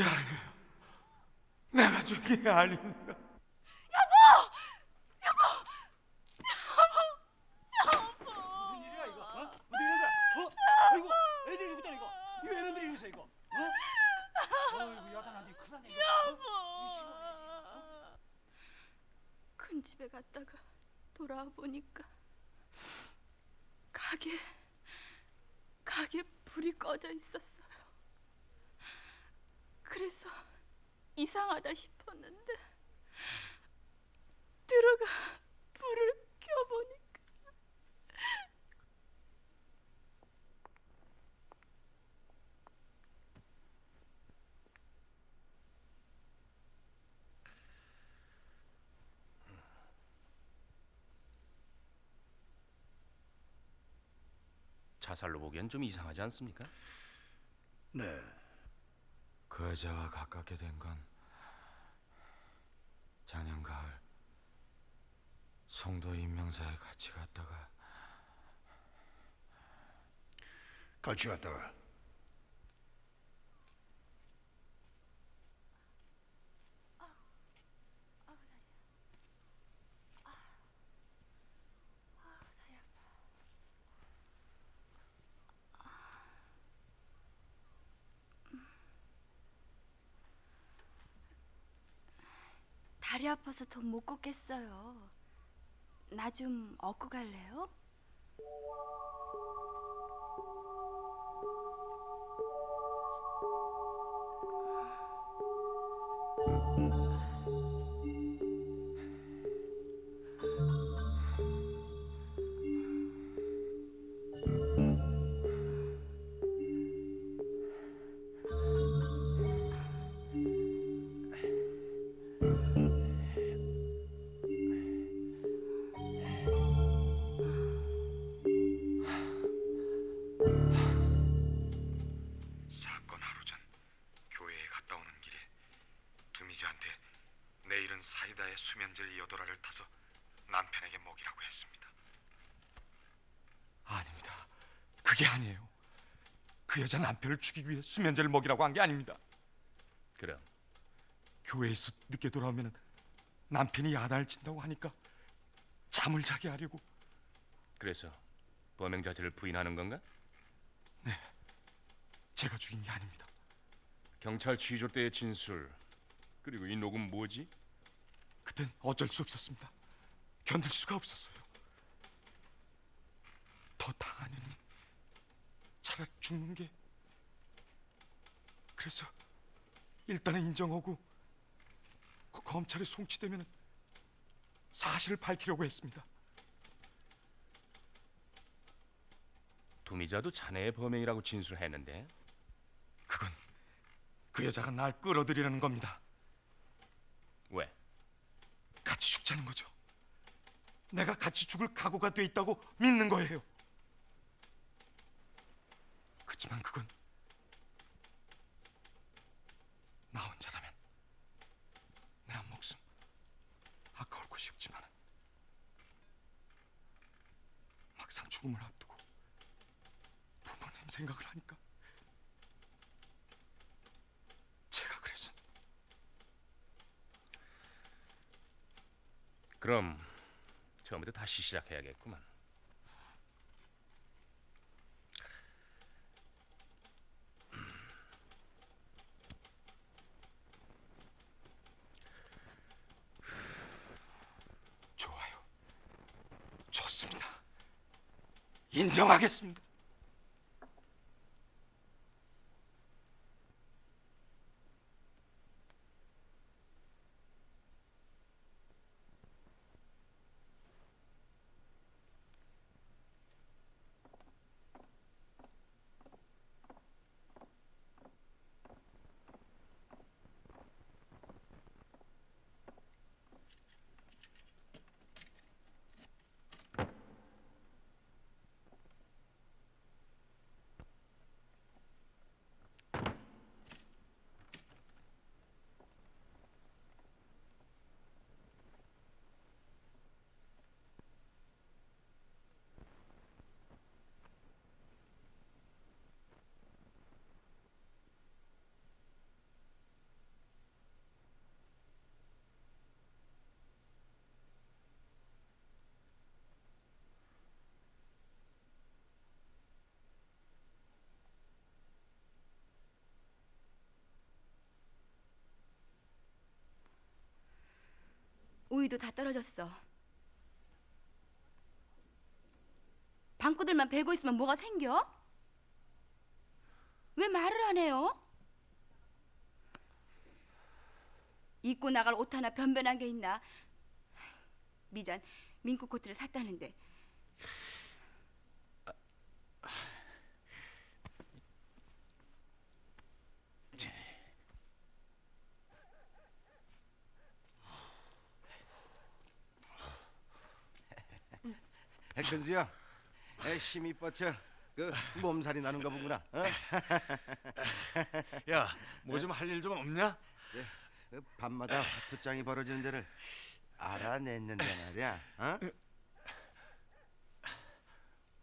그게 아니에요. 내가 죽인 게 아닙니다. 무슨 일이야 이거? 어? 어디 있는 거야? 어? 아이고, 애들이 누구다 이거? 이거 애들이 이러세요 이거? 어? 어이구 야단하니 큰일 나네 이거. 어? 큰 집에 갔다가 돌아와 보니까 가게 불이 꺼져 있었어요. 그래서 이상하다 싶었는데 들어가 불을 켜보니까 자살로 보기엔 좀 이상하지 않습니까? 네. 그 여자와 가깝게 된 건 작년 가을 송도 인명사에 같이 갔다가 같이 갔다가 다리 아파서 더 못 걷겠어요. 나 좀 업고 갈래요? 사건 하루 전 교회에 갔다 오는 길에 두미지한테 내일은 사이다에 수면제 여도라를 타서 남편에게 먹이라고 했습니다. 아닙니다. 그게 아니에요. 그 여자 남편을 죽이기 위해 수면제를 먹이라고 한 게 아닙니다. 그럼 교회에서 늦게 돌아오면 남편이 야단을 친다고 하니까 잠을 자게 하려고. 그래서 범행 자체를 부인하는 건가? 네, 제가 죽인 게 아닙니다. 경찰 취조 때의 진술 그리고 이 녹음 뭐지? 그땐 어쩔 수 없었습니다. 견딜 수가 없었어요. 더 당하느니 차라리 죽는 게. 그래서 일단은 인정하고 검찰에 송치되면 사실을 밝히려고 했습니다. 두미자도 자네의 범행이라고 진술했는데. 그건 그 여자가 날 끌어들이려는 겁니다. 왜? 같이 죽자는 거죠. 내가 같이 죽을 각오가 돼 있다고 믿는 거예요. 그렇지만 그건 나 혼자라면 내 한 목숨 아까울 것이 없지만 막상 죽음을 앞두고 부모님 생각을 하니까 제가 그래서. 그럼 처음부터 다시 시작해야겠구만. 좋아요. 좋습니다. 인정하겠습니다. 우유도 다 떨어졌어. 방구들만 베고 있으면 뭐가 생겨? 왜 말을 안 해요? 입고 나갈 옷 하나 변변한 게 있나? 미전 민크 코트를 샀다는데. 근수야, 힘이 뻗쳐 그 몸살이 나는가 보구나. 어? 야, 뭐 좀 할 일 좀 없냐? 그 밤마다 화투장이 벌어지는 데를 알아냈는데 말이야. 어?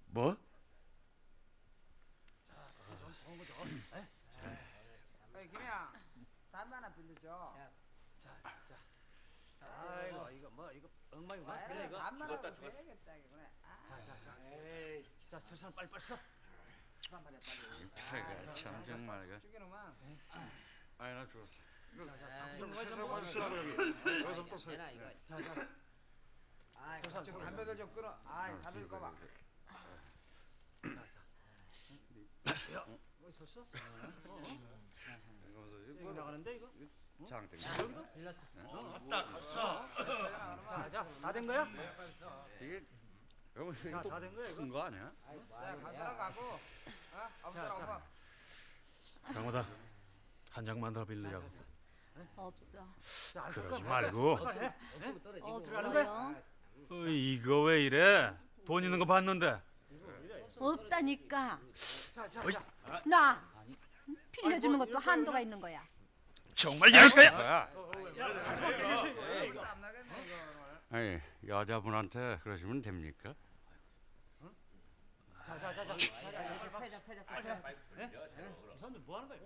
뭐? 김이야, 담배 하나 빌려줘. 아이고 이거 뭐 이거 엉망이 뭐 그래 이거 죽었다 죽었어. 자, 저 사람 빨리 써. 패가 참 정말 이거. 죽이노만. 아이 나 죽었어. 여기서부터 서. 아, 저 담배들 좀 끊어. 아, 담배 좀 꺼봐. 뭐 섰어? 이거 나가는데 이거? 장땡. 딱 갔어. 자, 다 된 거야? 이게 자, 다 된 거야 이거? 큰거 아니야? 자, 가서라 가고. 자. 강호다, 한 장만 더 빌리자고. 없어. 자, 그러지 말고. 들어가는 거야? 이거 왜 이래? 돈 있는 거 봤는데. 없다니까. 자. 나 빌려주는 것도 한도가 있는 거야. 정말 열 거야? 아니 여자분한테 그러시면 됩니까? 자. 이 사람들 뭐 하는 거야?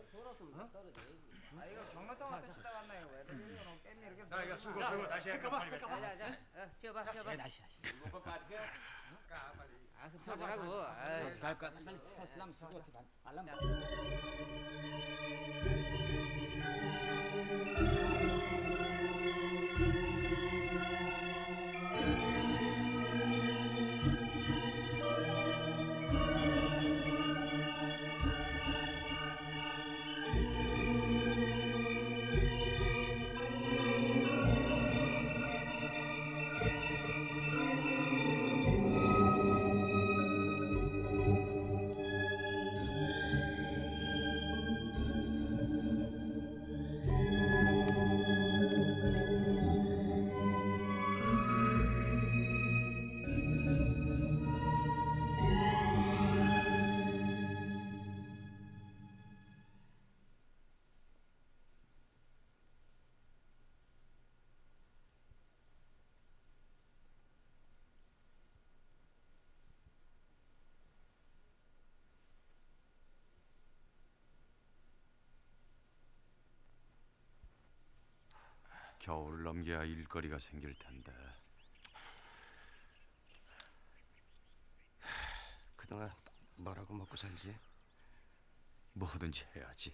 아, 이거 경마장 왔다 시다 갔나요? 왜 이러노? 깻잎 이렇게. 나 이거 쓰고 다시 해. 잠깐만. 펴봐. 알아서 펴보라고. 어떻게 할 거야? 빨리 서슬람 쓰고 어떻게 말람. 겨울 넘겨야 일거리가 생길 텐데. 그동안 뭐라고 먹고 살지? 뭐든지 해야지.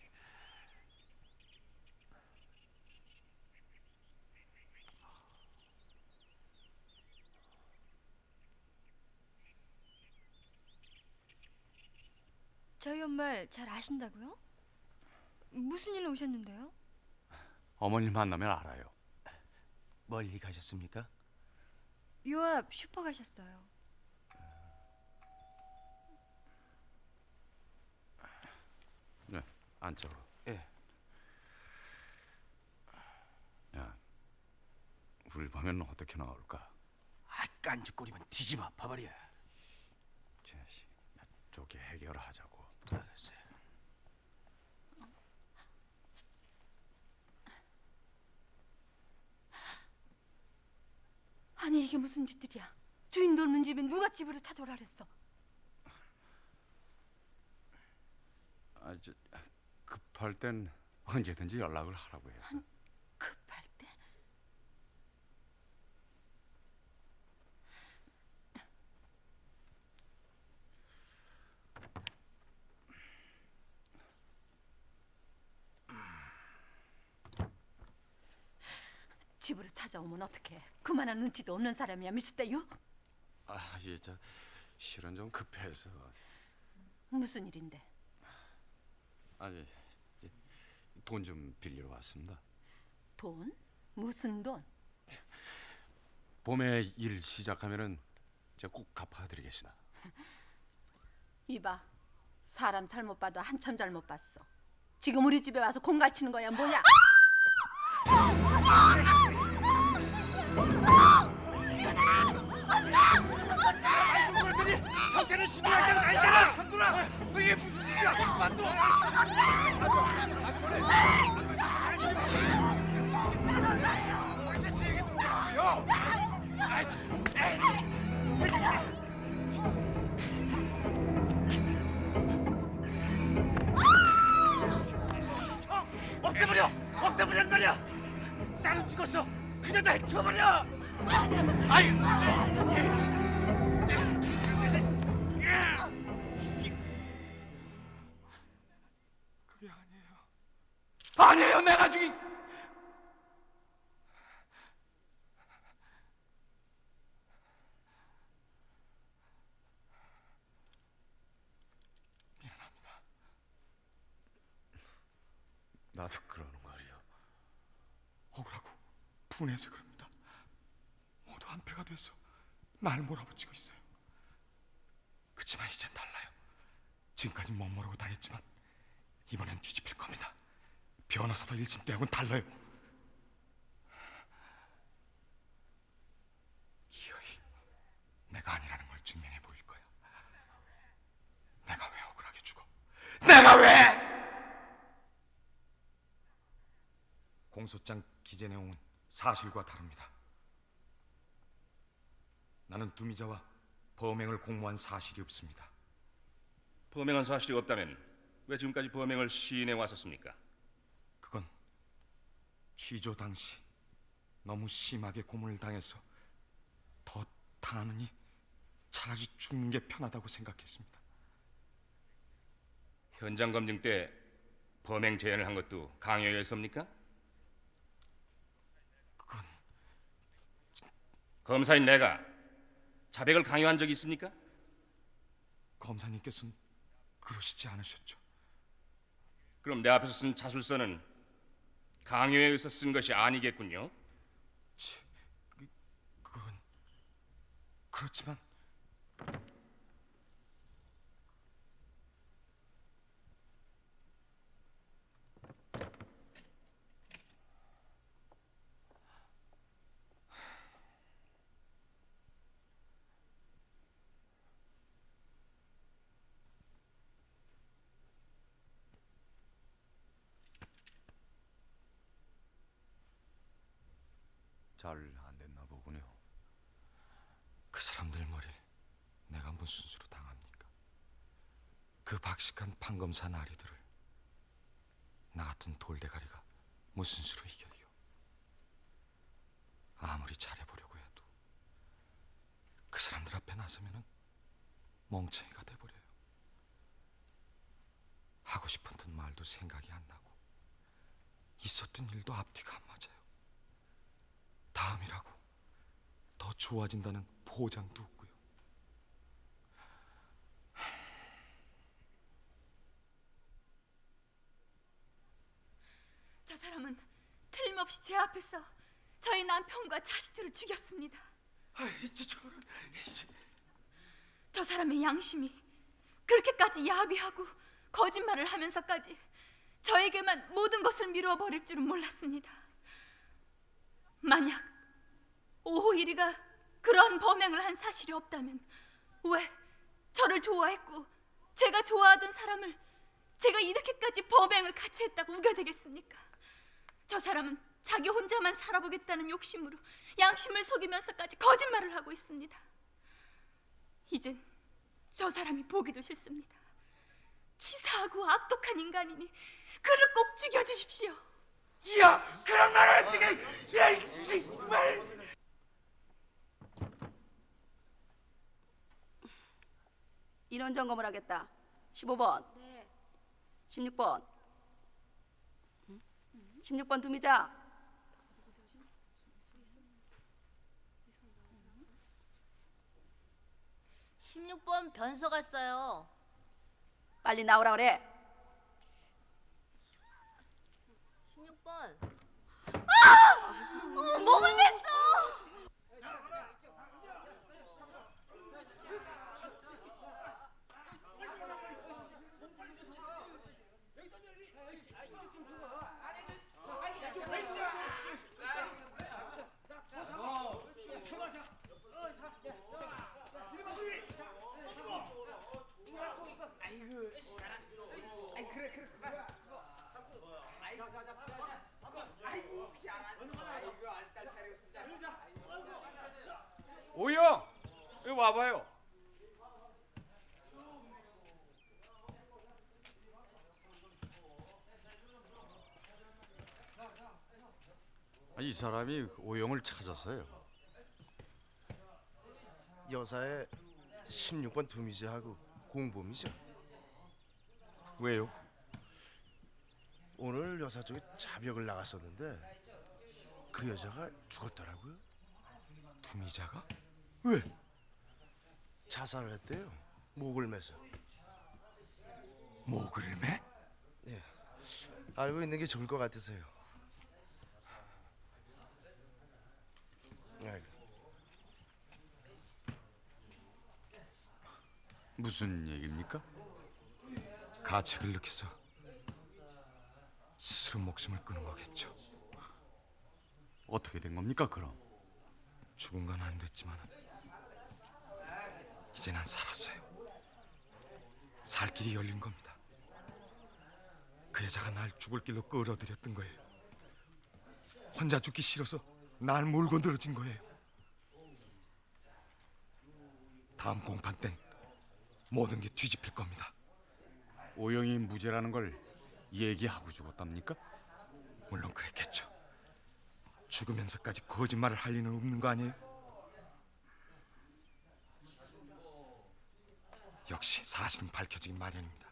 저희 엄마를 잘 아신다고요? 무슨 일로 오셨는데요? 어머니 만나면 알아요. 멀리 가셨습니까? 요 앞 슈퍼 가셨어요. 네, 안쪽으로. 예. 야, 우리 보면 어떻게 나올까? 깐죽거리면 뒤집어 봐버려. 자식, 쪽에 해결하자고. 알았어요. 아니 이게 무슨 짓들이야? 주인도 없는 집에 누가 집으로 찾아오라 그랬어? 아주 급할 땐 언제든지 연락을 하라고 해서. 급할 때? 집으로 찾아오면 어떡해? 그만한 눈치도 없는 사람이야 미스터유? 예, 저 실은 좀 급해서. 무슨 일인데? 아니, 돈 좀 빌리러 왔습니다. 돈? 무슨 돈? 봄에 일 시작하면은 제가 꼭 갚아드리겠습니다. 이봐, 사람 잘못 봐도 한참 잘못 봤어. 지금 우리 집에 와서 공갈치는 거야 뭐야? 경찰에 신고할 때가 아니잖아. 삼촌아, 너 이게 무슨 일이야? 만두. 우리 제 얘기 듣냐고요? 없애버려! 없애버리란 말이야! 나는 죽었어! 그냥 다 해쳐버려! 아이! 그게 아니에요. 아니에요, 내가 죽인. 미안합니다. 나도 그러는 말이야. 억울하고 분해서 그럽니다. 모두 한패가 돼서 날 몰아붙이고 있어요. 그치만 이젠 달라요. 지금까지 못 모르고 당했지만 이번엔 뒤집힐 겁니다. 변호사도 일진 때하고는 달라요. 기어이 내가 아니라는 걸 증명해 보일 거야. 내가 왜 억울하게 죽어? 내가 왜? 공소장 기재 내용은 사실과 다릅니다. 나는 두미자와 범행을 공모한 사실이 없습니다. 범행한 사실이 없다면 왜 지금까지 범행을 시인해 왔었습니까? 그건 취조 당시 너무 심하게 고문을 당해서 더 당하느니 차라리 죽는 게 편하다고 생각했습니다. 현장 검증 때 범행 재현을 한 것도 강요였습니까? 그건 검사인 내가 자백을 강요한 적이 있습니까? 검사님께서는 그러시지 않으셨죠. 그럼 내 앞에서 쓴 자술서는 강요에 의해서 쓴 것이 아니겠군요. 그건 그렇지만 잘 안 됐나 보군요. 그 사람들 머리를 내가 무슨 수로 당합니까? 그 박식한 판검사 나리들을 나 같은 돌대가리가 무슨 수로 이겨요? 아무리 잘해보려고 해도 그 사람들 앞에 나서면은 멍청이가 돼버려요. 하고 싶었던 말도 생각이 안 나고 있었던 일도 앞뒤가 안 맞아요. 다음이라고 더 좋아진다는 보장도 없고요. 저 사람은 틀림없이 제 앞에서 저희 남편과 자식들을 죽였습니다. 저 사람의 양심이 그렇게까지 야비하고 거짓말을 하면서까지 저에게만 모든 것을 미루어 버릴 줄은 몰랐습니다. 만약 오호일이가 그런 범행을 한 사실이 없다면 왜 저를 좋아했고 제가 좋아하던 사람을 제가 이렇게까지 범행을 같이 했다고 우겨대겠습니까? 저 사람은 자기 혼자만 살아보겠다는 욕심으로 양심을 속이면서까지 거짓말을 하고 있습니다. 이젠 저 사람이 보기도 싫습니다. 치사하고 악독한 인간이니 그를 꼭 죽여주십시오. 야, 그런 말을 어떻게? 야, 정말. 인원 점검을 하겠다. 15번. 네. 16번. 16번 두미자. 16번 변소 갔어요. 빨리 나오라 그래. 16번. 목을 맸어. 오영, 여기 와봐요. 이 사람이 오영을 찾았어요. 여사의 16번 두미제하고 공범이죠. 왜요? 오늘 여사 쪽에 자벽을 나갔었는데 그 여자가 죽었더라고요. 두미자가? 왜? 자살을 했대요. 목을 매서. 목을 매? 예. 알고 있는 게 좋을 것 같으세요. 아이고. 무슨 얘기입니까? 가책을 느껴서 스스로 목숨을 끊은 거겠죠. 어떻게 된 겁니까 그럼? 죽은 건 안 됐지만 이제 난 살았어요. 살 길이 열린 겁니다. 그 여자가 날 죽을 길로 끌어들였던 거예요. 혼자 죽기 싫어서 날 몰고 늘어진 거예요. 다음 공판 땐 모든 게 뒤집힐 겁니다. 오영이 무죄라는 걸 얘기하고 죽었답니까? 물론 그랬겠죠. 죽으면서까지 거짓말을 할 리는 없는 거 아니에요? 역시 사실은 밝혀지기 마련입니다.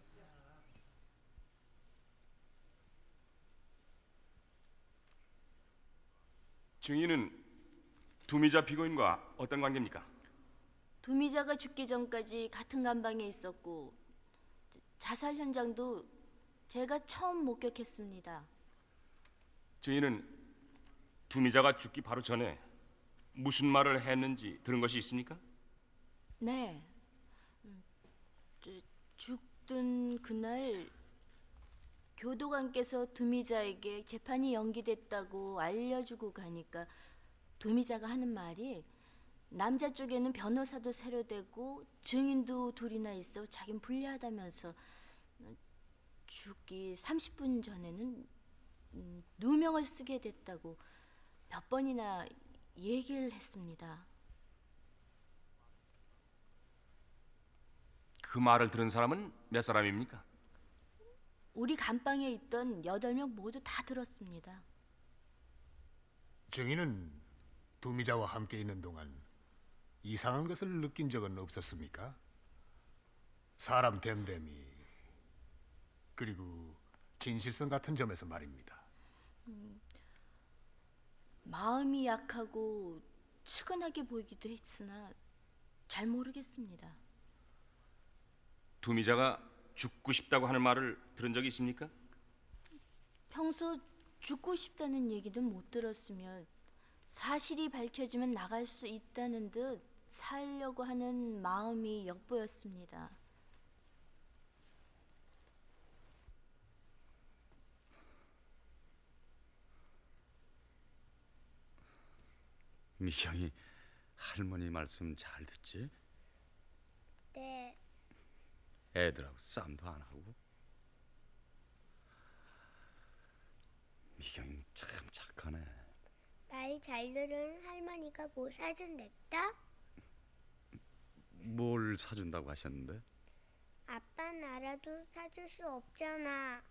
증인은 두미자 피고인과 어떤 관계입니까? 두미자가 죽기 전까지 같은 감방에 있었고 자살 현장도 제가 처음 목격했습니다. 증인은 두미자가 죽기 바로 전에 무슨 말을 했는지 들은 것이 있습니까? 네. 죽던 그날 교도관께서 두미자에게 재판이 연기됐다고 알려주고 가니까 두미자가 하는 말이 남자 쪽에는 변호사도 새로 되고 증인도 둘이나 있어 자긴 불리하다면서 죽기 30분 전에는 누명을 쓰게 됐다고 몇 번이나 얘기를 했습니다. 그 말을 들은 사람은 몇 사람입니까? 우리 감방에 있던 8명 모두 다 들었습니다. 증인은 두미자와 함께 있는 동안 이상한 것을 느낀 적은 없었습니까? 사람 됨됨이 그리고 진실성 같은 점에서 말입니다. 마음이 약하고 측은하게 보이기도 했으나 잘 모르겠습니다. 두미자가 죽고 싶다고 하는 말을 들은 적이 있습니까? 평소 죽고 싶다는 얘기도 못 들었으며 사실이 밝혀지면 나갈 수 있다는 듯 살려고 하는 마음이 엿보였습니다. 미경이 할머니 말씀 잘 듣지? 네. 애들하고 싸움도 안 하고. 미경이 참 착하네. 말 잘 들은 할머니가 뭐 사준댔다? 뭘 사준다고 하셨는데? 아빠는 알아도 사줄 수 없잖아.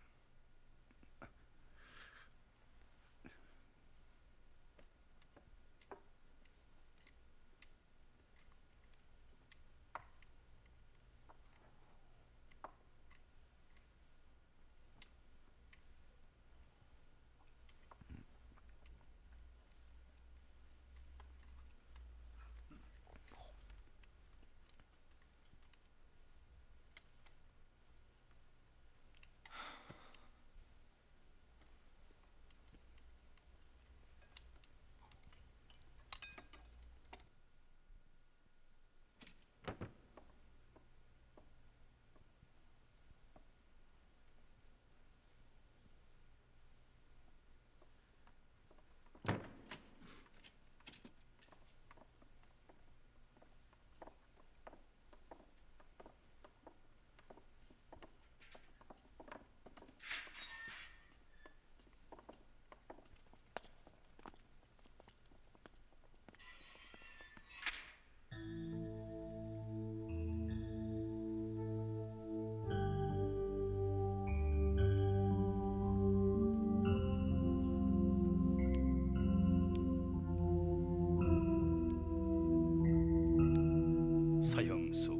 사형수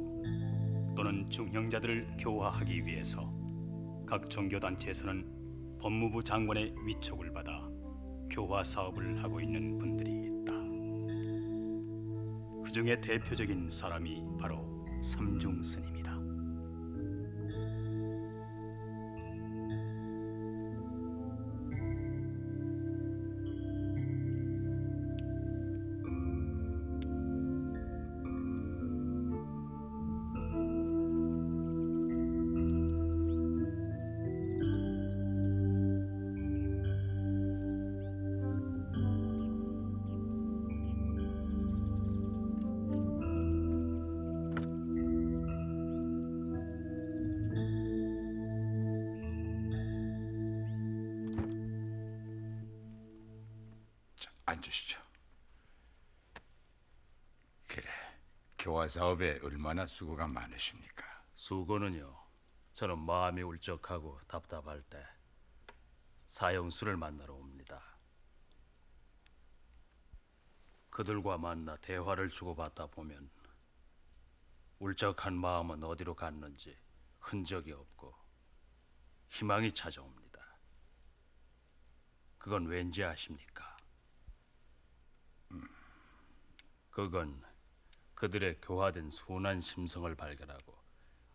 또는 중형자들을 교화하기 위해서 각 종교단체에서는 법무부 장관의 위촉을 받아 교화 사업을 하고 있는 분들이 있다. 그 중에 대표적인 사람이 바로 삼중스님이다. 앉으시죠. 그래, 교화 사업에 얼마나 수고가 많으십니까? 수고는요. 저는 마음이 울적하고 답답할 때 사형수를 만나러 옵니다. 그들과 만나 대화를 주고받다 보면 울적한 마음은 어디로 갔는지 흔적이 없고 희망이 찾아옵니다. 그건 왠지 아십니까? 그건 그들의 교화된 순한 심성을 발견하고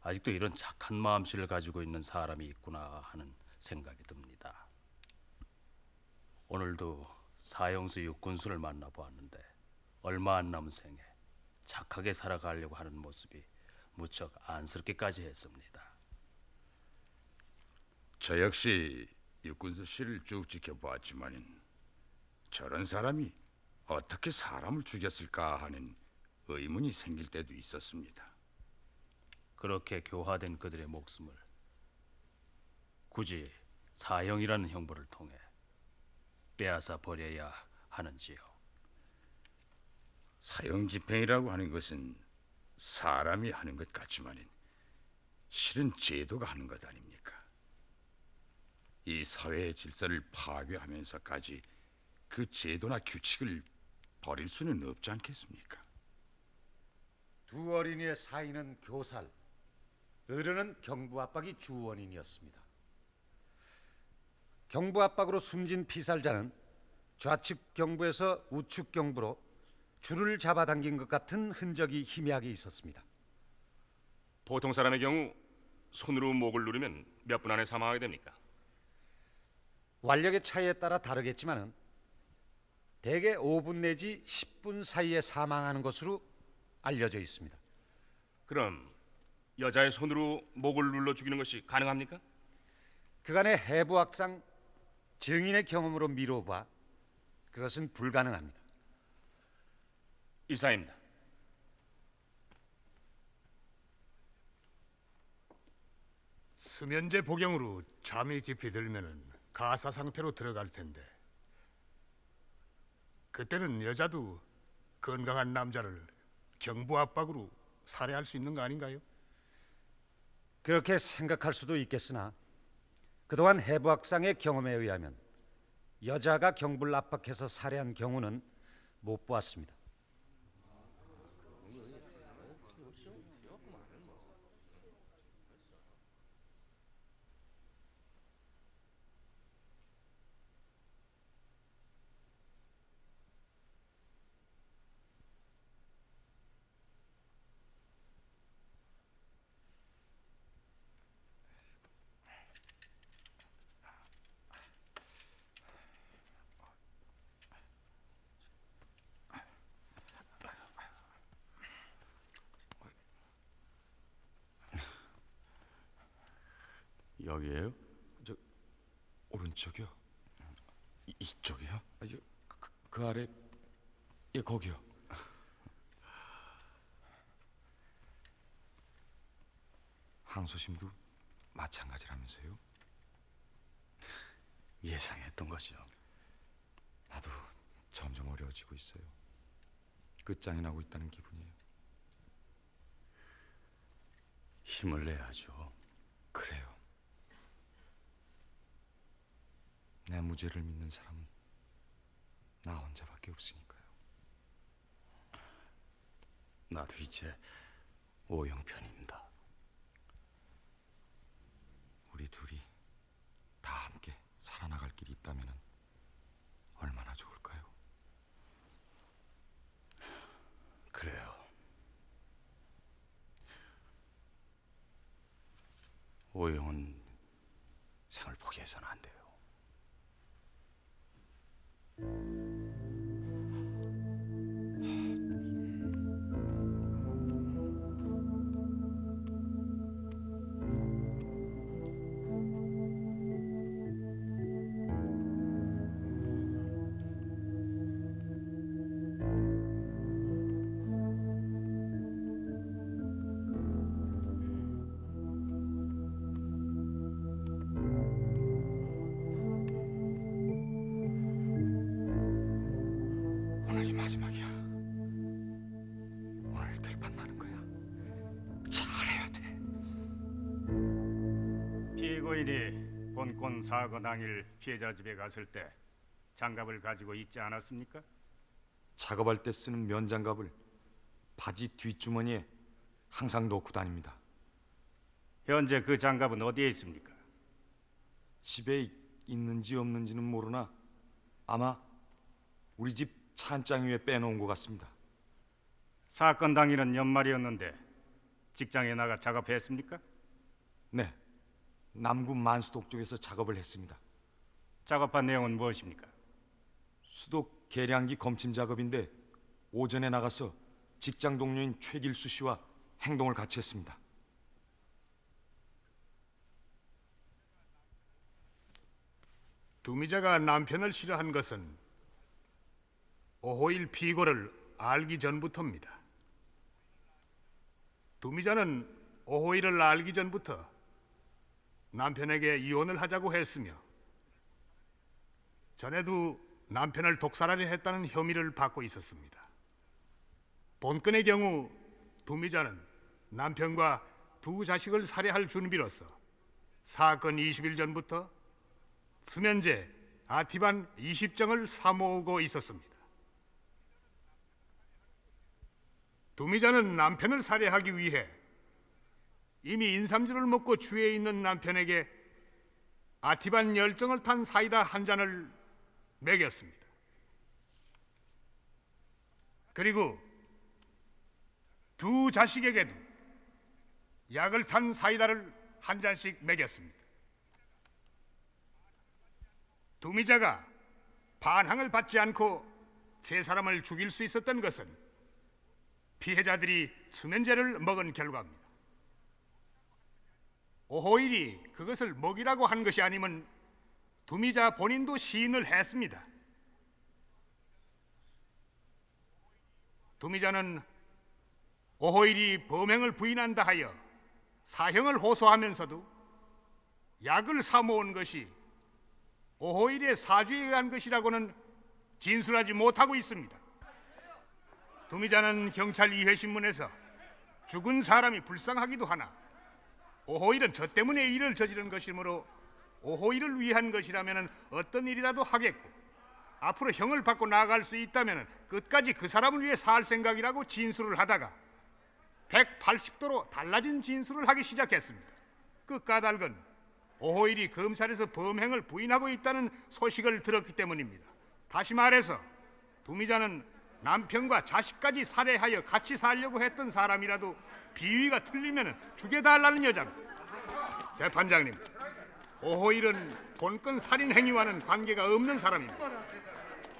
아직도 이런 착한 마음씨를 가지고 있는 사람이 있구나 하는 생각이 듭니다. 오늘도 사형수 육군수를 만나보았는데 얼마 안 남은 생에 착하게 살아가려고 하는 모습이 무척 안쓰럽기까지 했습니다. 저 역시 육군수 씨를 쭉 지켜보았지만 저런 사람이 어떻게 사람을 죽였을까 하는 의문이 생길 때도 있었습니다. 그렇게 교화된 그들의 목숨을 굳이 사형이라는 형벌을 통해 빼앗아 버려야 하는지요? 사형 집행이라고 하는 것은 사람이 하는 것 같지만 실은 제도가 하는 것 아닙니까? 이 사회의 질서를 파괴하면서까지 그 제도나 규칙을 버릴 수는 없지 않겠습니까? 두 어린이의 사인은 교살, 어른은 경부압박이 주원인이었습니다. 경부압박으로 숨진 피살자는 좌측 경부에서 우측 경부로 줄을 잡아당긴 것 같은 흔적이 희미하게 있었습니다. 보통 사람의 경우 손으로 목을 누르면 몇 분 안에 사망하게 됩니까? 완력의 차이에 따라 다르겠지만은 대개 5분 내지 10분 사이에 사망하는 것으로 알려져 있습니다. 그럼 여자의 손으로 목을 눌러 죽이는 것이 가능합니까? 그간의 해부학상 증인의 경험으로 미뤄봐 그것은 불가능합니다. 이사입니다. 수면제 복용으로 잠이 깊이 들면은 가사 상태로 들어갈 텐데 그때는 여자도 건강한 남자를 경부 압박으로 살해할 수 있는 거 아닌가요? 그렇게 생각할 수도 있겠으나 그동안 해부학상의 경험에 의하면 여자가 경부를 압박해서 살해한 경우는 못 보았습니다. 여기에요? 저 오른쪽이요? 이쪽이요? 그 아래, 예, 거기요. 항소심도 마찬가지라면서요? 예상했던 거죠. 나도 점점 어려워지고 있어요. 끝장이 나고 있다는 기분이에요. 힘을 내야죠. 그래요. 내 무죄를 믿는 사람은 나 혼자밖에 없으니까요. 나도 이제 오영 편입니다. 우리 둘이 다 함께 살아나갈 길이 있다면 얼마나 좋을까요? 그래요. 오영은 생을 포기해서는 안 돼요. 오늘이 마지막이야. 오늘 결판 나는 거야. 잘해야 돼. 피고인이 본건 사건 당일 피해자 집에 갔을 때 장갑을 가지고 있지 않았습니까? 작업할 때 쓰는 면장갑을 바지 뒷주머니에 항상 놓고 다닙니다. 현재 그 장갑은 어디에 있습니까? 집에 있는지 없는지는 모르나 아마 우리 집 찬장 위에 빼놓은 것 같습니다. 사건 당일은 연말이었는데 직장에 나가 작업했습니까? 네, 남구 만수동 쪽에서 작업을 했습니다. 작업한 내용은 무엇입니까? 수도 계량기 검침 작업인데 오전에 나가서 직장 동료인 최길수 씨와 행동을 같이 했습니다. 두미자가 남편을 싫어한 것은 오호일 피고를 알기 전부터입니다. 두미자는 오호일을 알기 전부터 남편에게 이혼을 하자고 했으며 전에도 남편을 독살하려 했다는 혐의를 받고 있었습니다. 본건의 경우 두미자는 남편과 두 자식을 살해할 준비로서 사건 20일 전부터 수면제 아티반 20정을 사모으고 있었습니다. 두미자는 남편을 살해하기 위해 이미 인삼주를 먹고 취해 있는 남편에게 아티반 10정을 탄 사이다 한 잔을 먹였습니다. 그리고 두 자식에게도 약을 탄 사이다를 한 잔씩 먹였습니다. 두미자가 반항을 받지 않고 세 사람을 죽일 수 있었던 것은 피해자들이 수면제를 먹은 결과입니다. 오호일이 그것을 먹이라고 한 것이 아니면 두미자 본인도 시인을 했습니다. 두미자는 오호일이 범행을 부인한다 하여 사형을 호소하면서도 약을 사모은 것이 오호일의 사주에 의한 것이라고는 진술하지 못하고 있습니다. 두미자는 경찰 이회신문에서 죽은 사람이 불쌍하기도 하나 오호일은 저 때문에 일을 저지른 것이므로 오호일을 위한 것이라면 어떤 일이라도 하겠고 앞으로 형을 받고 나아갈 수 있다면 끝까지 그 사람을 위해 살 생각이라고 진술을 하다가 180도로 달라진 진술을 하기 시작했습니다. 그 까닭은 오호일이 검찰에서 범행을 부인하고 있다는 소식을 들었기 때문입니다. 다시 말해서 두미자는 남편과 자식까지 살해하여 같이 살려고 했던 사람이라도 비위가 틀리면 죽여달라는 여자입니다. 재판장님, 오호일은 본건 살인 행위와는 관계가 없는 사람입니다.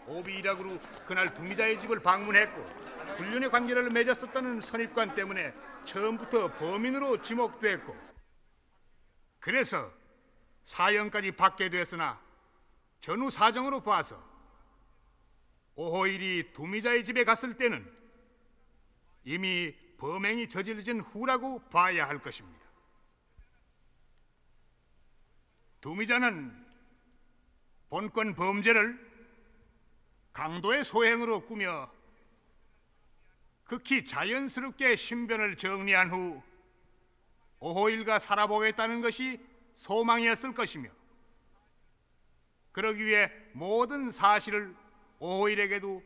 오비일학으로 그날 두미자의 집을 방문했고 불륜의 관계를 맺었었다는 선입관 때문에 처음부터 범인으로 지목됐고 그래서 사형까지 받게 됐으나 전후 사정으로 봐서 오호일이 두미자의 집에 갔을 때는 이미 범행이 저질러진 후라고 봐야 할 것입니다. 두미자는 본건 범죄를 강도의 소행으로 꾸며 극히 자연스럽게 신변을 정리한 후 오호일과 살아보겠다는 것이 소망이었을 것이며 그러기 위해 모든 사실을 오호일에게도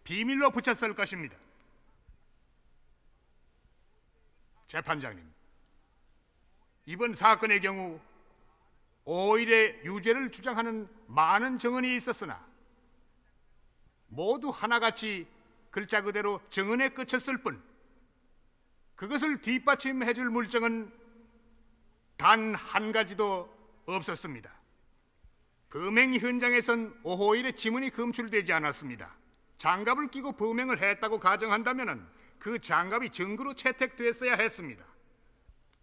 비밀로 붙였을 것입니다. 재판장님, 이번 사건의 경우 오일의 유죄를 주장하는 많은 증언이 있었으나 모두 하나같이 글자 그대로 증언에 그쳤을 뿐 그것을 뒷받침해줄 물증은 단 한 가지도 없었습니다. 범행 현장에선 오호일의 지문이 검출되지 않았습니다. 장갑을 끼고 범행을 했다고 가정한다면 그 장갑이 증거로 채택됐어야 했습니다.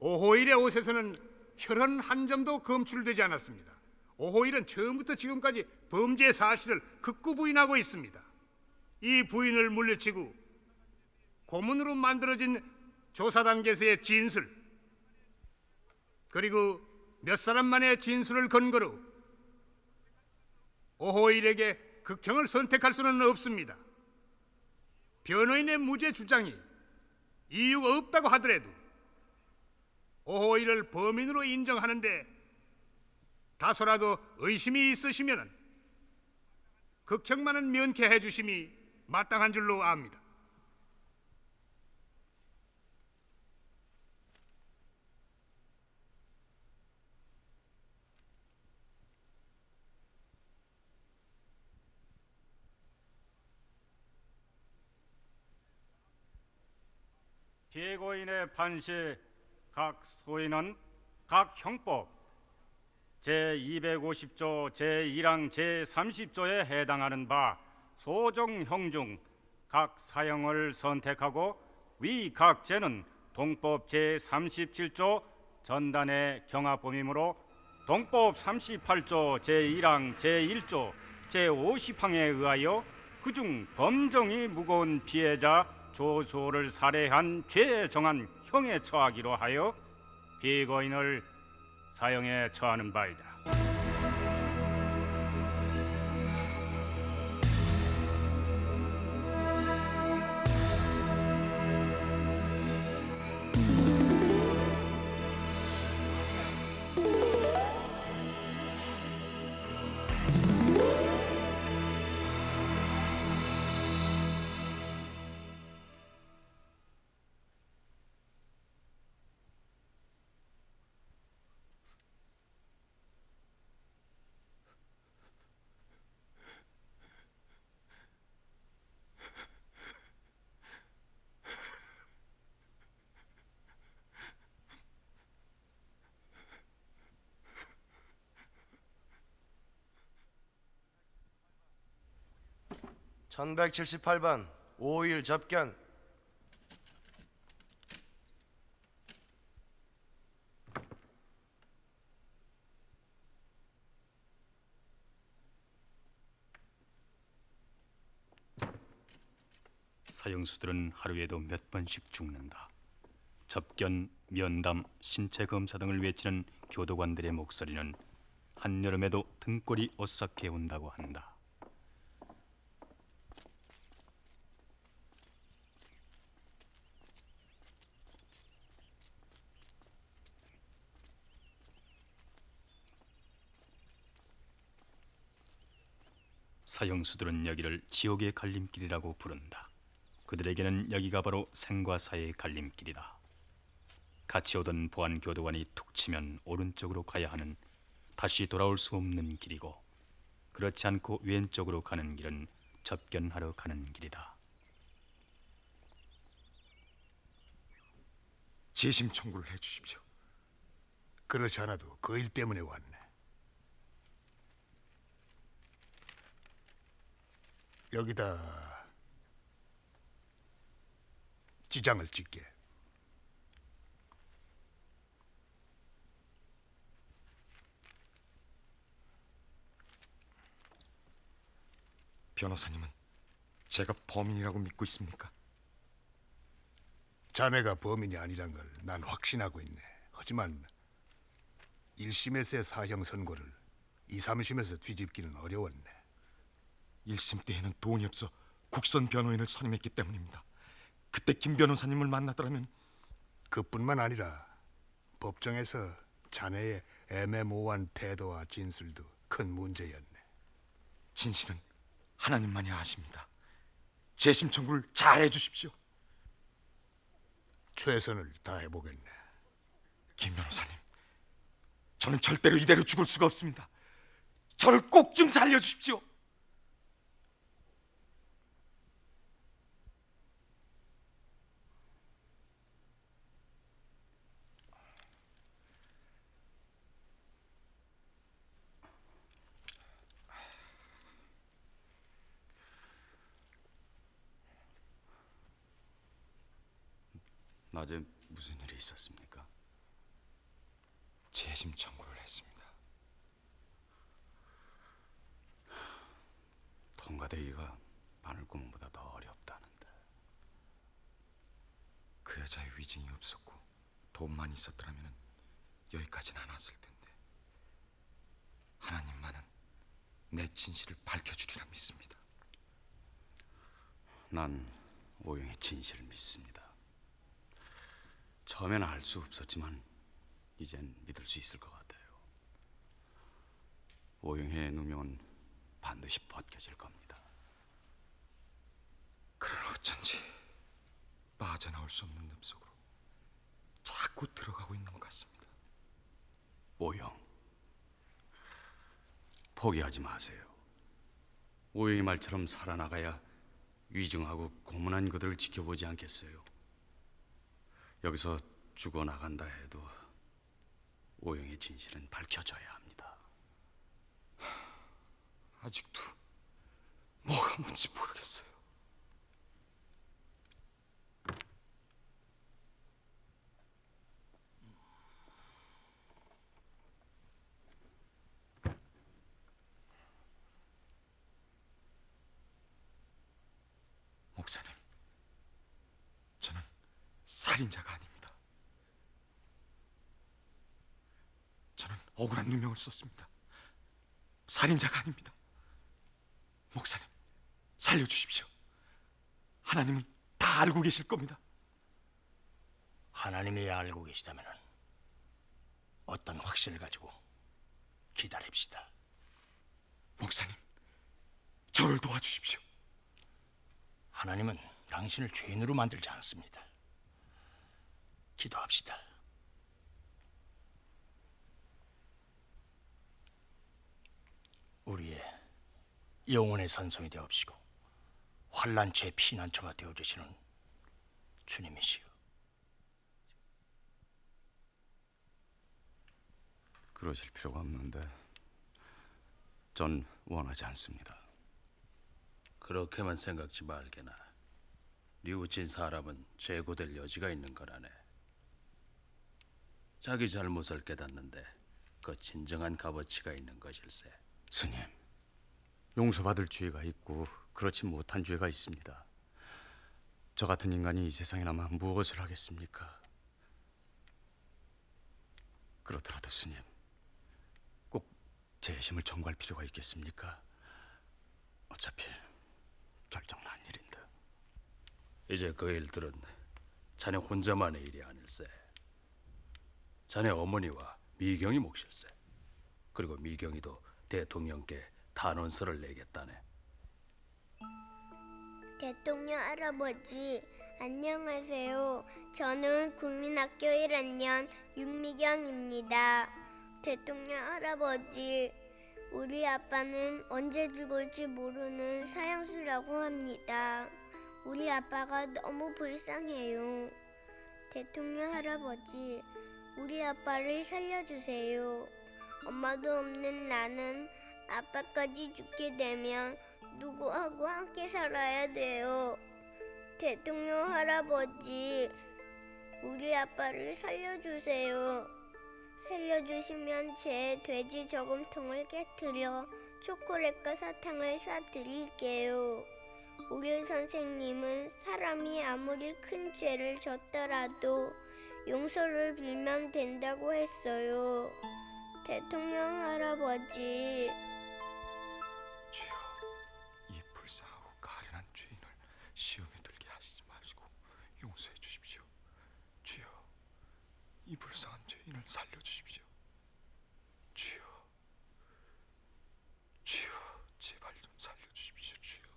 오호일의 옷에서는 혈흔 한 점도 검출되지 않았습니다. 오호일은 처음부터 지금까지 범죄 사실을 극구 부인하고 있습니다. 이 부인을 물리치고 고문으로 만들어진 조사 단계에서의 진술, 그리고 몇 사람만의 진술을 근거로 오호일에게 극형을 선택할 수는 없습니다. 변호인의 무죄 주장이 이유가 없다고 하더라도 오호일을 범인으로 인정하는데 다소라도 의심이 있으시면 극형만은 면케해 주심이 마땅한 줄로 압니다. 피고인의 판시 각 소인은 각 형법 제250조 제1항 제30조에 해당하는 바 소정형 중 각 사형을 선택하고 위 각 죄는 동법 제37조 전단의 경합범이므로 동법 38조 제1항 제1조 제50항에 의하여 그중 범정이 무거운 피해자 조수호를 살해한 죄에 정한 형에 처하기로 하여 피고인을 사형에 처하는 바이다. (1178번) 5일 접견. 사형수들은 하루에도 몇 번씩 죽는다. 접견, 면담, 신체 검사 등을 외치는 교도관들의 목소리는 한여름에도 등골이 오싹해 온다고 한다. 사형수들은 여기를 지옥의 갈림길이라고 부른다. 그들에게는 여기가 바로 생과 사의 갈림길이다. 같이 오던 보안 교도관이 툭 치면 오른쪽으로 가야 하는 다시 돌아올 수 없는 길이고, 그렇지 않고 왼쪽으로 가는 길은 접견하러 가는 길이다. 재심 청구를 해주십시오. 그렇지 않아도 그 일 때문에 왔네. 여기다 지장을 찍게. 변호사님은 제가 범인이라고 믿고 있습니까? 자네가 범인이 아니란 걸 난 확신하고 있네. 하지만 1심에서의 사형 선고를 2, 3심에서 뒤집기는 어려웠네. 1심 때에는 돈이 없어 국선 변호인을 선임했기 때문입니다. 그때 김 변호사님을 만나더라면. 그뿐만 아니라 법정에서 자네의 애매모호한 태도와 진술도 큰 문제였네. 진실은 하나님만이 아십니다. 재심 청구를 잘 해주십시오. 최선을 다해 보겠네. 김 변호사님, 저는 절대로 이대로 죽을 수가 없습니다. 저를 꼭 좀 살려주십시오. 낮에 무슨 일이 있었습니까? 재심 청구를 했습니다. 통과되기가 바늘구멍보다 더 어렵다는데. 그 여자의 위증이 없었고 돈만 있었더라면 여기까지는 안 왔을 텐데 하나님만은 내 진실을 밝혀주리라 믿습니다. 난 오영의 진실을 믿습니다. 처음에는 알 수 없었지만 이젠 믿을 수 있을 것 같아요. 오영의 누명은 반드시 벗겨질 겁니다. 그러나 어쩐지 빠져나올 수 없는 늪 속으로 자꾸 들어가고 있는 것 같습니다. 오영, 포기하지 마세요. 오영의 말처럼 살아나가야 위중하고 고문한 그들을 지켜보지 않겠어요. 여기서 죽어나간다 해도 오영의 진실은 밝혀져야 합니다. 아직도 뭐가 뭔지 모르겠어요. 목사님, 저는 살인자가 아닙니다. 저는 억울한 누명을 썼습니다. 살인자가 아닙니다. 목사님, 살려주십시오. 하나님은 다 알고 계실 겁니다. 하나님이 알고 계시다면 어떤 확신을 가지고 기다립시다. 목사님, 저를 도와주십시오. 하나님은 당신을 죄인으로 만들지 않습니다. 기도합시다. 우리의 영혼의 산성이 되옵시고 환난처의 피난처가 되어주시는 주님이시여. 그러실 필요가 없는데 전 원하지 않습니다. 그렇게만 생각지 말게나. 뉘우친 사람은 죄고될 여지가 있는 거라네. 자기 잘못을 깨닫는데 그 진정한 값어치가 있는 것일세. 스님, 용서받을 죄가 있고 그렇지 못한 죄가 있습니다. 저 같은 인간이 이 세상에 남아 무엇을 하겠습니까? 그렇더라도 스님, 꼭 재심을 청구할 필요가 있겠습니까? 어차피 결정난 일인데. 이제 그 일들은 자네 혼자만의 일이 아닐세. 자네 어머니와 미경이 몫일세. 그리고 미경이도 대통령께 탄원서를 내겠다네. 대통령 할아버지, 안녕하세요. 저는 국민학교 1학년 윤미경입니다. 대통령 할아버지, 우리 아빠는 언제 죽을지 모르는 사형수라고 합니다. 우리 아빠가 너무 불쌍해요. 대통령 할아버지, 우리 아빠를 살려주세요. 엄마도 없는 나는 아빠까지 죽게 되면 누구하고 함께 살아야 돼요. 대통령 할아버지, 우리 아빠를 살려주세요. 살려주시면 제 돼지 저금통을 깨트려 초콜릿과 사탕을 사드릴게요. 우리 선생님은 사람이 아무리 큰 죄를 졌더라도 용서를 빌면 된다고 했어요. 대통령 할아버지. 주여, 이 불쌍하고 가련한 죄인을 시험에 들게 하시지 마시고 용서해 주십시오. 주여, 이 불쌍한 죄인을 살려주십시오. 주여, 주여, 제발 좀 살려주십시오. 주여.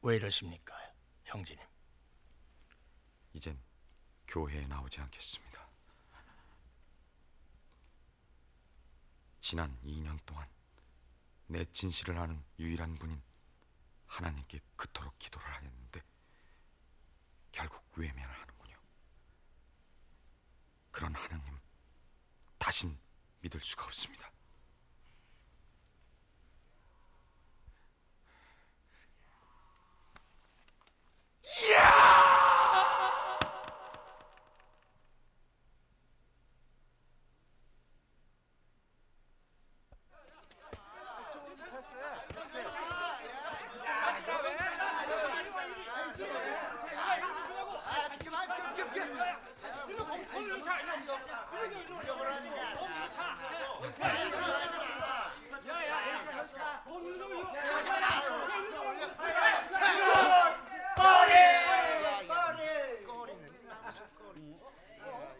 왜 이러십니까, 형제님? 이젠 교회에 나오지 않겠습니다. 지난 2년 동안 내 진실을 아는 유일한 분인 하나님께 그토록 기도를 하였는데 결국 외면을 하는군요. 그런 하나님 다신 믿을 수가 없습니다.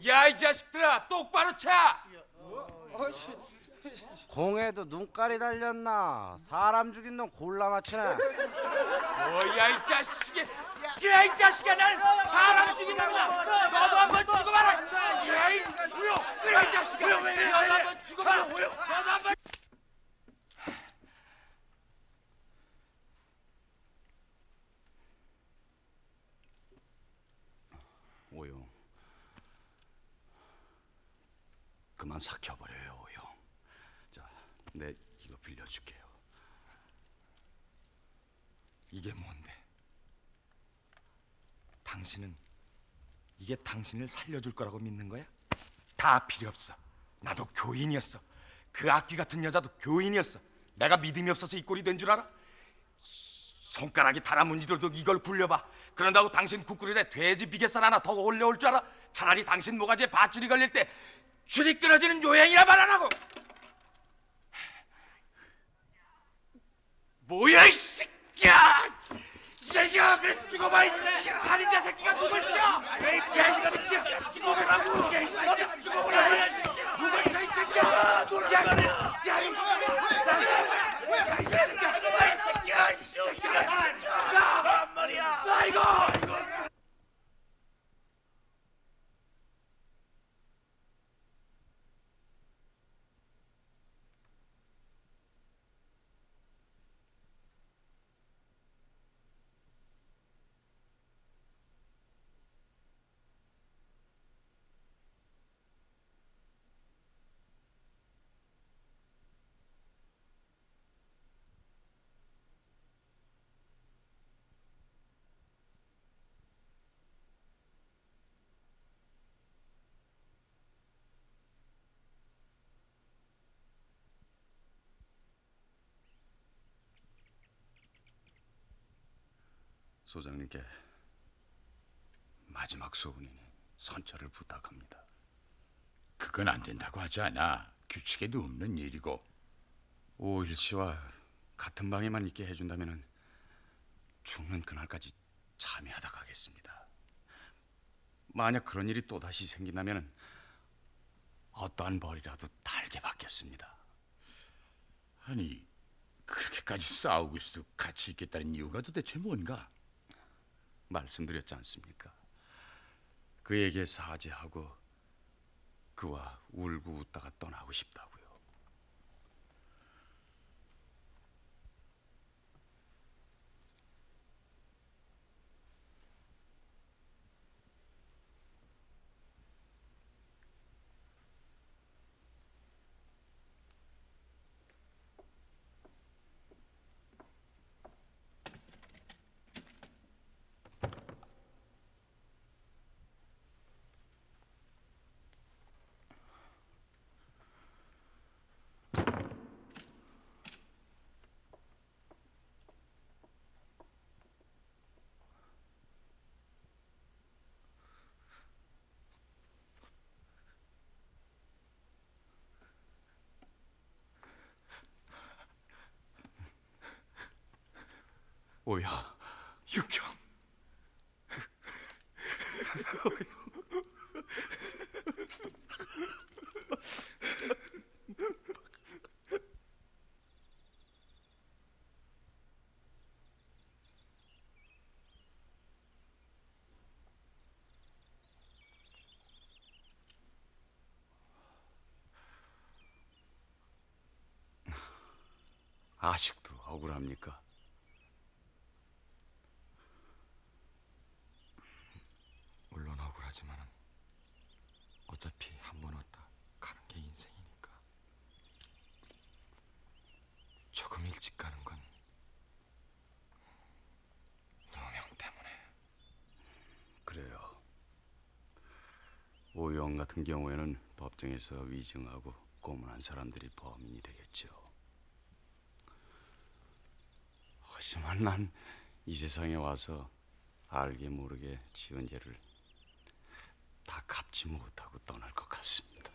야, 이 자식들아, 똑바로 차! 공에도 눈깔이 달렸나? 사람 죽인 놈 골라 맞추네. 뭐야, 이 자식이! 그래, 이 자식아, 난 사람 죽인 놈이다! 너도 한번 죽어봐라! 야, 이 그래, 이 자식아! 너도 한번 죽어봐라! 너도 한번... 오영, 그만 삭혀버려요, 오영. 자, 내 이거 빌려줄게요. 이게 뭔데? 당신은 이게 당신을 살려줄 거라고 믿는 거야? 다 필요 없어. 나도 교인이었어. 그 악귀 같은 여자도 교인이었어. 내가 믿음이 없어서 이 꼴이 된 줄 알아? 손가락이 달아문지들도 이걸 굴려봐. 그런다고 당신 국그릇에 돼지 비계살 하나 더 올려올 줄 알아? 차라리 당신 모가지에 밧줄이 걸릴 때 줄이 끊어지는 요행이라 말 안 하고. 뭐야, 이 새끼야! 이 새끼야, 그래 죽어봐, 이 새끼야! 살인자 새끼가 누굴 쳐! 야, 이 새끼야! 죽어보라고! 야, 이 새끼야! 죽어보라고! 야, 이 새끼야! 누굴 쳐, 이 새끼야! 야, 이 새끼야! 죽어봐, 이 새끼야! 이 새끼야! 나! 말이야! 아이고! 소장님께 마지막 소원이니 선처를 부탁합니다. 그건 안 된다고 하지 않아. 규칙에도 없는 일이고. 오일 씨와 같은 방에만 있게 해준다면은 죽는 그날까지 참여하다 가겠습니다. 만약 그런 일이 또 다시 생긴다면은 어떠한 벌이라도 달게 받겠습니다. 아니, 그렇게까지 싸우고 있어도 같이 있겠다는 이유가 도대체 뭔가? 말씀드렸지 않습니까? 그에게 사죄하고 그와 울고 웃다가 떠나고 싶다고요. 오야, 육형. 아직도 억울합니까? 물론 억울하지만은 어차피 한 번 왔다 가는 게 인생이니까 조금 일찍 가는 건 누명 때문에. 그래요. 오영 같은 경우에는 법정에서 위증하고 고문한 사람들이 범인이 되겠죠. 하지만 난 이 세상에 와서 알게 모르게 지은 죄를 다 갚지 못하고 떠날 것 같습니다.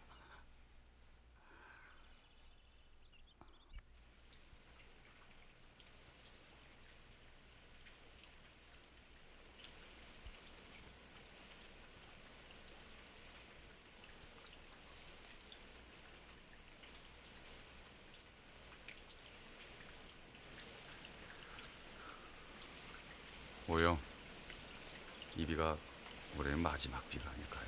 오영, 이 비가 올해 마지막 비가 아닐까요?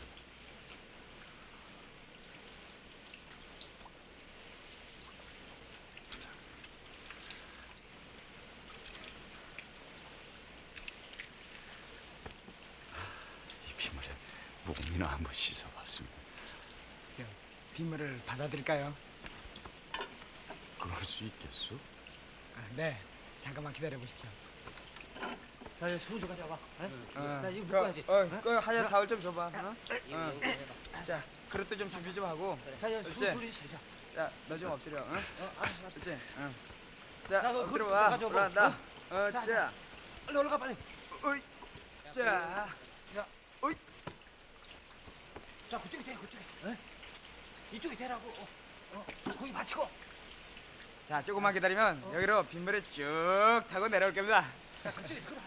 이 빗물에 몸이나 한번 씻어봤습니다. 저 빗물을 받아드릴까요? 그럴 수 있겠소? 네, 잠깐만 기다려 보십시오. 자, 이제 손 들어가자 봐. 자, 이거 그, 묶어야지. 그 하얀 타월 좀 줘봐. 자, 그릇도 좀 준비 좀 하고. 자, 이제 그렇지? 둘이 자. 자, 너 좀 엎드려. 응? 알았어. 그렇지? 응. 자, 자, 그 엎드려 그릇 봐. 가져오고. 올라간다. 자, 자. 빨리 올라가 빨리. 어이. 자. 어이. 자, 그쪽에 대, 그쪽에. 이쪽에 대라고. 거기 받치고. 자, 조금만 기다리면 여기로 빗물이 쭉 타고 내려올 겁니다. 자, 그쪽에 들어.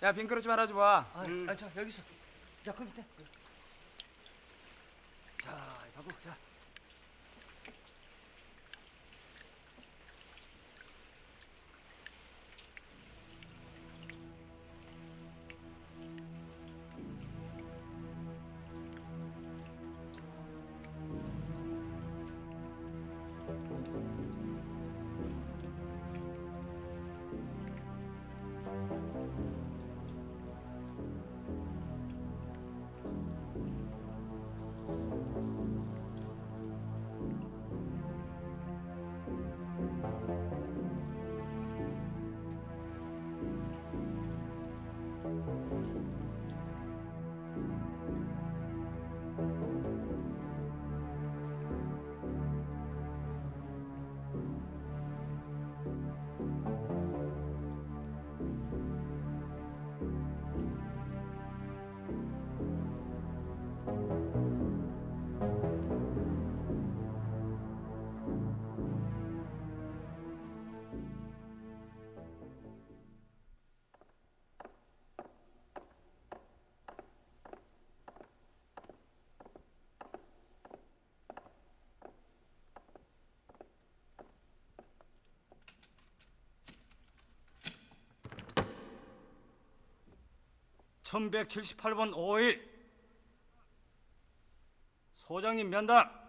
야, 빈 그릇 좀 하나 줘봐. 자, 여기서. 자, 그 밑에. 자, 바구. 자. (1178번) 5일 소장님 면담.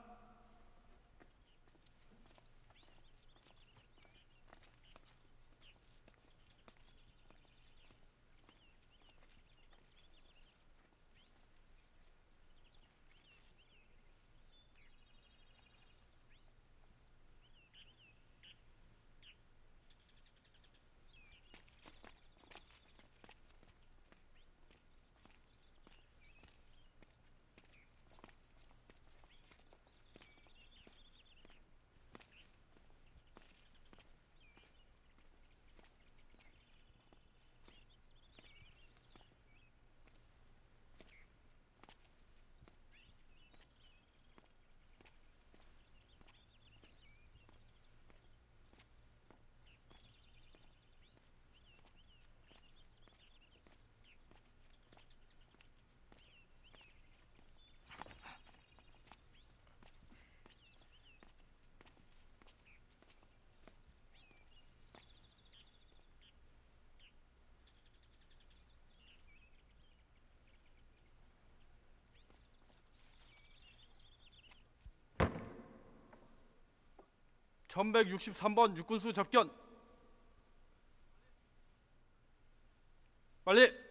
1163번 육군수 접견. 빨리.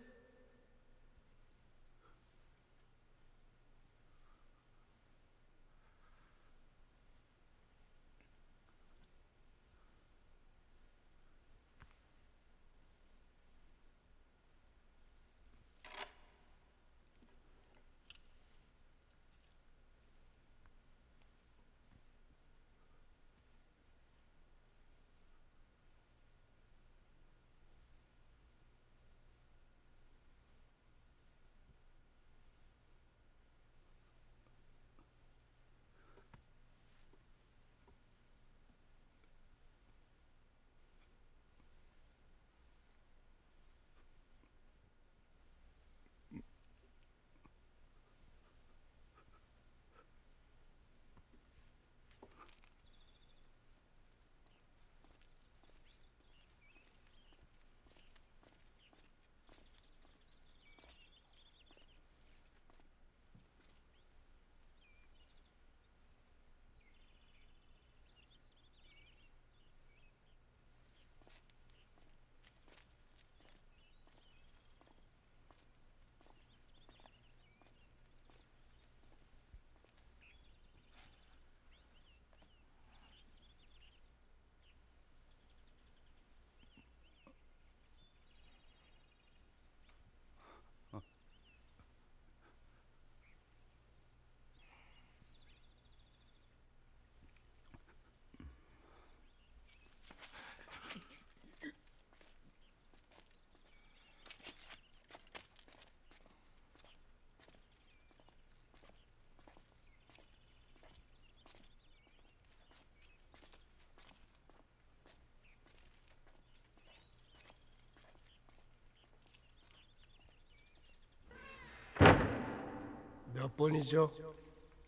몇 번이죠?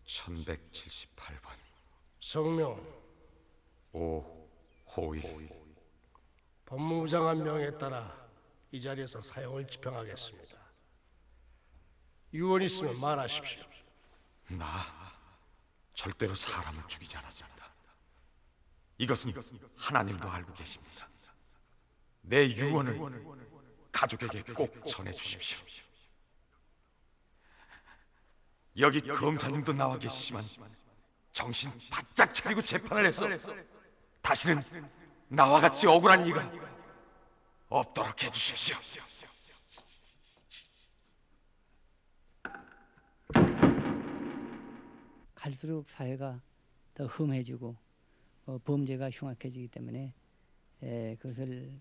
1178번. 성명은 오호일. 법무부 장관 명에 따라 이 자리에서 사형을 집행하겠습니다. 유언 있으면 말하십시오. 나 절대로 사람을 죽이지 않았습니다. 이것은 하나님도 알고 계십니다. 내 유언을 가족에게 꼭 전해주십시오. 여기 검사님도 나와 계시지만 정신 바짝 차리고 재판을 해서 다시는 나와 같이 억울한 이가 없도록 해주십시오. 갈수록 사회가 더 험해지고 범죄가 흉악해지기 때문에 그것을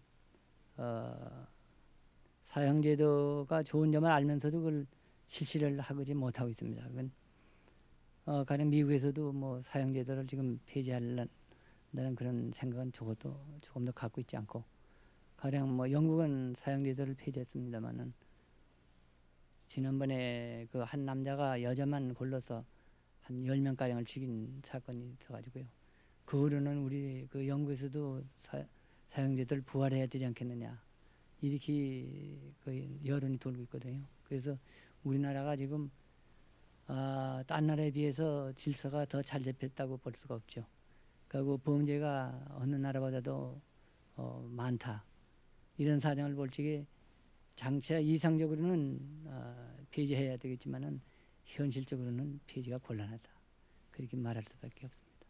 사형제도가 좋은 점을 알면서도 그걸 실시를 하지 못하고 있습니다. 그건 가령 미국에서도 뭐 사형제도를 지금 폐지하려는 그런 생각은 적어도 조금 더 갖고 있지 않고, 가령 뭐 영국은 사형제도를 폐지했습니다만은 지난번에 그 한 남자가 여자만 골라서 한 10명 가량을 죽인 사건이 있어가지고요. 그 후로는 우리 그 영국에서도 사형제도를 부활해야 되지 않겠느냐, 이렇게 그 여론이 돌고 있거든요. 그래서 우리나라가 지금 딴 나라에 비해서 질서가 더 잘 잡혔다고 볼 수가 없죠. 그리고 범죄가 어느 나라보다도 많다, 이런 사정을 볼 적에 장차 이상적으로는 폐지해야 되겠지만은 현실적으로는 폐지가 곤란하다, 그렇게 말할 수밖에 없습니다.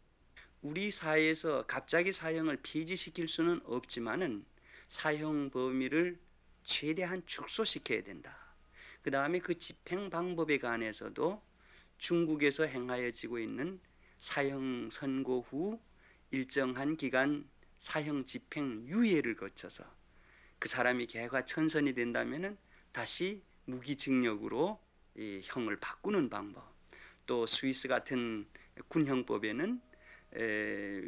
우리 사회에서 갑자기 사형을 폐지시킬 수는 없지만은 사형 범위를 최대한 축소시켜야 된다. 그 다음에 그 집행 방법에 관해서도 중국에서 행하여지고 있는 사형 선고 후 일정한 기간 사형 집행 유예를 거쳐서 그 사람이 개가 천선이 된다면은 다시 무기징역으로 이 형을 바꾸는 방법, 또 스위스 같은 군형법에는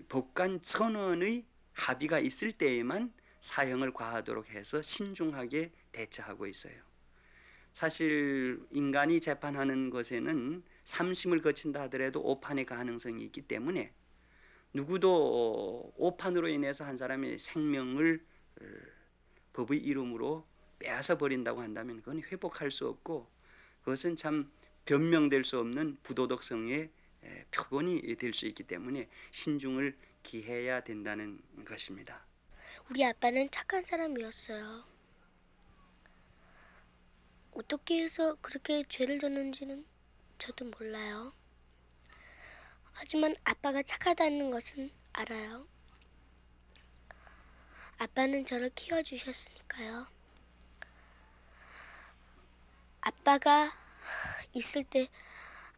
법관 전원의 합의가 있을 때에만 사형을 과하도록 해서 신중하게 대처하고 있어요. 사실 인간이 재판하는 것에는 삼심을 거친다 하더라도 오판의 가능성이 있기 때문에 누구도 오판으로 인해서 한 사람의 생명을 법의 이름으로 빼앗아 버린다고 한다면 그건 회복할 수 없고, 그것은 참 변명될 수 없는 부도덕성의 표본이 될 수 있기 때문에 신중을 기해야 된다는 것입니다. 우리 아빠는 착한 사람이었어요. 어떻게 해서 그렇게 죄를 졌는지는 저도 몰라요. 하지만 아빠가 착하다는 것은 알아요. 아빠는 저를 키워주셨으니까요. 아빠가 있을 때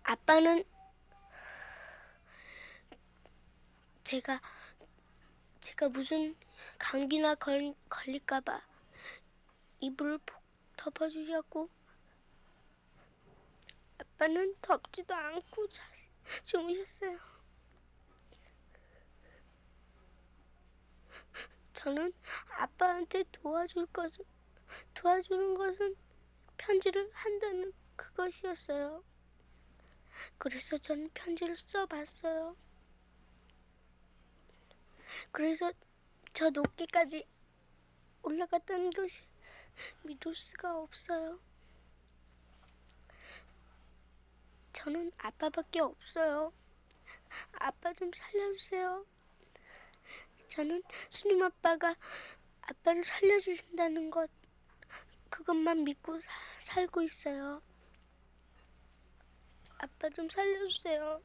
아빠는 제가 무슨 감기나 걸릴까봐 이불을 푹 덮어주셨고, 아빠는 덥지도 않고 잘 주무셨어요. 저는 아빠한테 도와주는 것은 편지를 한다는 그것이었어요. 그래서 저는 편지를 써봤어요. 그래서 저 높이까지 올라갔다는 것이 믿을 수가 없어요. 저는 아빠밖에 없어요. 아빠 좀 살려주세요. 저는 스님 아빠가 아빠를 살려주신다는 것, 그것만 믿고 살고 있어요. 아빠 좀 살려주세요.